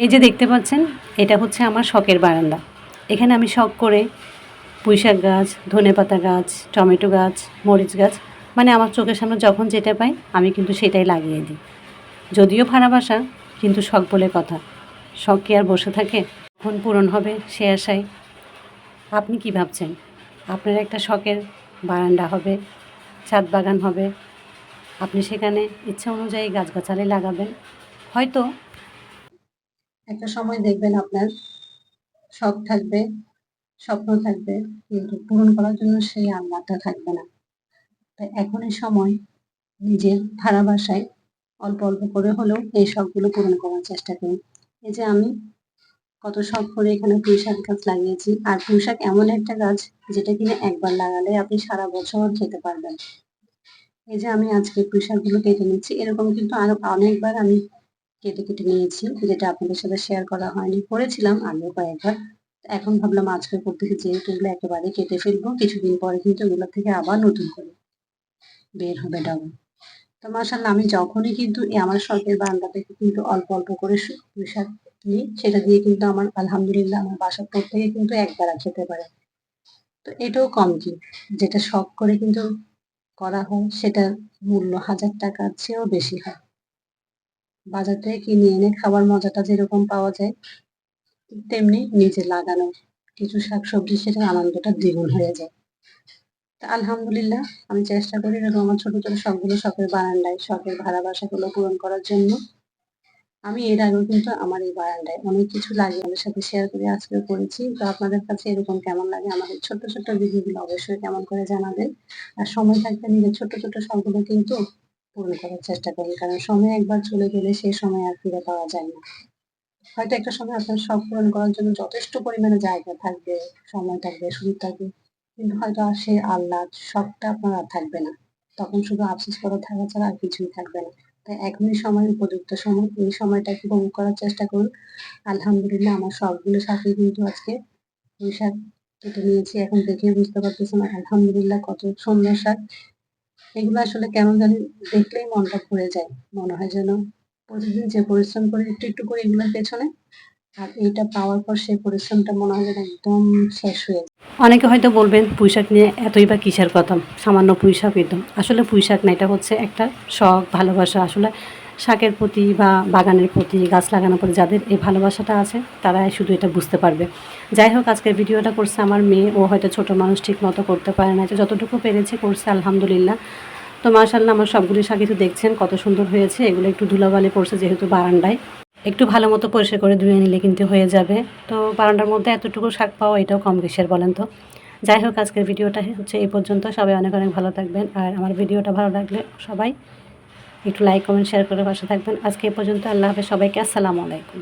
এই যে দেখতে পাচ্ছেন, এটা হচ্ছে আমার শখের বারান্দা। এখানে আমি শখ করে পুঁইশাক গাছ, ধনেপাতা গাছ, টমেটো গাছ, মরিচ গাছ, মানে আমার চোখের সামনে যখন যেটা পাই আমি কিন্তু সেটাই লাগিয়ে দিই। যদিও ভাড়া বাসা, কিন্তু শখ বলে কথা। শখ কি আর বসে থাকে? কখন পূরণ হবে সে আশায়। আপনি কি ভাবছেন? আপনার একটা শখের বারান্দা হবে, ছাদ বাগান হবে, আপনি সেখানে ইচ্ছা অনুযায়ী গাছগাছালি লাগাবেন। হয়তো একটা সময় দেখবেন আপনার শখ থাকবে, স্বপ্ন থাকবে, কিন্তু পূরণ করার জন্য সেই আহ্লাদটা থাকবে না। তাই এখনই সময় নিজের ভাড়া বাসায় অল্প অল্প করে হলেও এই শখগুলো পূরণ করার চেষ্টা করুন। এই যে আমি কত শখ করে এখানে পুঁইশাক গাছ লাগিয়েছি। আর পুঁইশাক এমন একটা গাছ যেটা কিনা একবার লাগালে আপনি সারা বছর খেতে পারবেন। এই যে আমি আজকে পুঁইশাকগুলো কেটে নিচ্ছি, এরকম কিন্তু আরো অনেকবার আমি কেটে কেটে নিয়েছি, যেটা আপনাদের সাথে শেয়ার করা হয়নি। করেছিলাম আগেও কয়েকবার। এখন ভাবলাম আজকে করতে যেহেতু এগুলো একেবারে কেটে ফেলবো, কিছুদিন পরে কিন্তু এগুলো থেকে আবার নতুন করে বের হবে ডাবল। তো মাশাআল্লাহ, আমি যখনই কিন্তু আমার শখের বারান্দা থেকে কিন্তু অল্প অল্প করে পুঁইশাক নিই, সেটা দিয়ে কিন্তু আমার আলহামদুলিল্লাহ আমার বাসার প্রত্যেকে কিন্তু একবেলা খেতে পারে। তো এটাও কম কি, যেটা শখ করে কিন্তু করা হয় সেটার মূল্য 1000 টাকার চেয়েও বেশি হয়। বাজার থেকে কিনে এনে খাবার মজাটা যেরকম পাওয়া যায়, তেমনি নিজে লাগানো কিছু শাকসবজি সেটার আনন্দটা দ্বিগুণ হয়ে যায়। তা আলহামদুলিল্লাহ, আমি চেষ্টা করি এরকম আমার ছোট ছোট শখগুলো শখের বারান্দায়, শখের ভাড়া বাসাগুলো পূরণ করার জন্য। আমি এর আগেও কিন্তু আমার এই বারান্দায় অনেক কিছু লাগিয়ে আপনাদের সাথে শেয়ার করে আজকেও করেছি। তো আপনাদের কাছে এরকম কেমন লাগে আমাদের ছোট্ট ছোট্ট ভিডিওগুলো অবশ্যই কেমন করে জানাবেন। আর সময় থাকলে নিজের ছোট্ট ছোট্ট শখগুলো কিন্তু পূরণ করার চেষ্টা করি, কারণ সময় একবার চলে গেলে সেই সময় আর ফিরে পাওয়া যায় না। হয়তো একটা সময় আপনার শখ পূরণ করার জন্য যথেষ্ট পরিমাণে জায়গা থাকবে, সময় থাকবে, সুযোগ থাকবে, কিন্তু হয়তো আর সেই আহ্লাদ, শখটা আপনার আর থাকবে না। তখন শুধু আফসোস করে থাকা ছাড়া আর কিছুই থাকবে না। তাই এখনই সময়, উপযুক্ত সময়, এই সময়টাকে উপভোগ করার চেষ্টা করুন। আলহামদুলিল্লাহ, আমার সবগুলোর সাথে কিন্তু আজকে পুঁই শাক কেটে নিয়েছি। এখন দেখেই বুঝতে পারতেছেন আলহামদুলিল্লাহ কত সুন্দর শাক। এগুলো আসলে কেমন জানি দেখলেই মনটা ভরে যায়। মনে হয় যেন প্রতিদিন যে পরিশ্রম করি একটু একটু করে এগুলোর পেছনে, আর এইটা পাওয়ার পর সেই পরিশ্রমটা মনে হয় যেন একদম শেষ হয়ে যায়। অনেকে হয়তো বলবেন পুঁইশাক নিয়ে এতই বা কিসের কথা, সামান্য পুঁইশাকই তো। আসলে পুঁইশাক না, এটা হচ্ছে একটা শখ, ভালোবাসা। আসলে শাকের প্রতি বা বাগানের প্রতি, গাছ লাগানোর প্রতি যাদের এই ভালোবাসাটা আছে তারাই শুধু এটা বুঝতে পারবে। যাই হোক, আজকের ভিডিওটা করছে আমার মেয়ে। ও হয়তো ছোট মানুষ, ঠিক মতো করতে পারে না, যতটুকু পেরেছে করছে আলহামদুলিল্লাহ। তো মাশাআল্লাহ, আমার সবগুলি শাকই তো দেখছেন কত সুন্দর হয়েছে। এগুলো একটু ধুলাবালি পড়ছে যেহেতু বারান্দায়, একটু ভালো মতো পরিষ্কার করে ধুয়ে নিলে কিন্তু হয়ে যাবে। তো বারান্দার মধ্যে এতটুকু শাক পাওয়া এটাও কম কিসের বলেন তো। যাই হোক, আজকের ভিডিওটা হচ্ছে এই পর্যন্ত। সবাই অনেক অনেক ভালো থাকবেন। আর আমার ভিডিওটা ভালো লাগলে সবাই একটু লাইক, কমেন্ট, শেয়ার করে পাশে থাকবেন। আজকে এই পর্যন্ত। আল্লাহ হাফেজ সবাইকে। আসসালামু আলাইকুম।